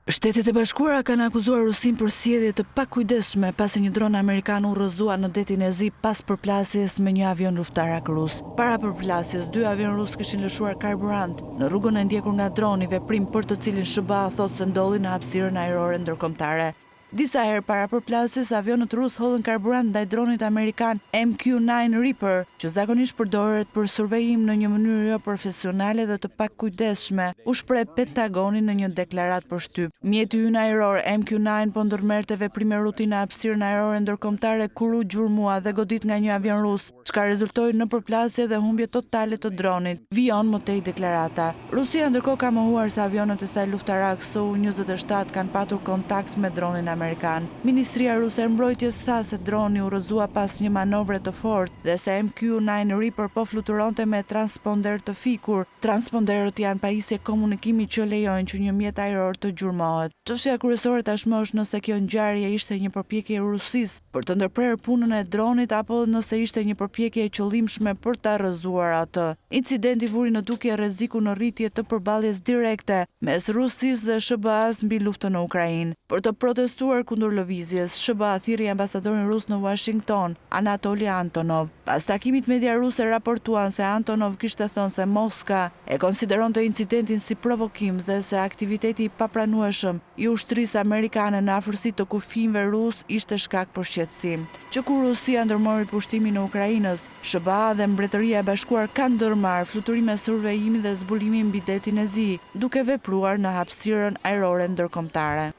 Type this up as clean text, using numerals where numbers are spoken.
Shtetet e Bashkuara kanë akuzuar Rusinë për sjellje të pakujdesshme pasi një dron amerikan u rrëzua në detin e Zi pas përplasjes me një avion luftarak rus. Para përplasjes, 2 avion rus kishin lëshuar karburant në rrugën e ndjekur nga droni, veprim për të cilin SHBA thotë se ndolli në hapësirën ajrore ndërkombëtare. Disa herë para përplasjes, avionët rus hodhën karburant ndaj dronit amerikan MQ-9 Reaper, që zakonisht përdoret për survejim në një mënyrë jo profesionale dhe të pakujdesshme, u shpreh Pentagoni në një deklaratë për shtyp. Mjeti ynë ajror MQ-9 po ndërmerrte veprime rutinë hapësirën ajrore ndërkombëtare kur u gjurmua dhe godit nga një avion rus, çka rezultoi në përplasje dhe humbje totale të dronit. Vijon më tej deklarata. Rusia ndërkohë ka mohuar se avionët e saj luftarak Su-27 kanë patur kontakt me dronin amerikan. Ministria ruse e mbrojtjes tha se droni u rrëzua pas një manovre të fortë dhe se MQ-9 Reaper po fluturonte me transponder të fikur. Transponderët janë pajisje komunikimi që lejojnë që një mjet ajror të gjurmohet. Çështja kryesore tashmë është nëse kjo ngjarje ishte një përpjekje e Rusisë për të ndërprerë punën e dronit apo nëse ishte një përpjekje e qëllimshme për ta rrëzuar atë. Incidenti vuri në dukje rreziku në rritje të përballjes direkte mes Rusisë dhe SHBA-s mbi luftën në Ukrainë. Për të protestuar kundër lëvizjes, SHBA thirrri ambasadorin rus në Washington, Anatoli Antonov. Pas takimit media ruse raportuan se Antonov kishte thënë se Moska e konsideronte incidentin si provokim dhe se aktiviteti i papranueshëm i ushtrisë amerikane në afërsi të kufijve rus ishte shkak për shqetësim. Që kur Rusia ndërmori pushtimin në Ukrainës, SHBA dhe Mbretëria e Bashkuar kanë ndërmarrë fluturime survejimi dhe zbulimi mbi detin e Zi, duke vepruar në hapësirën ajrore ndërkombëtare.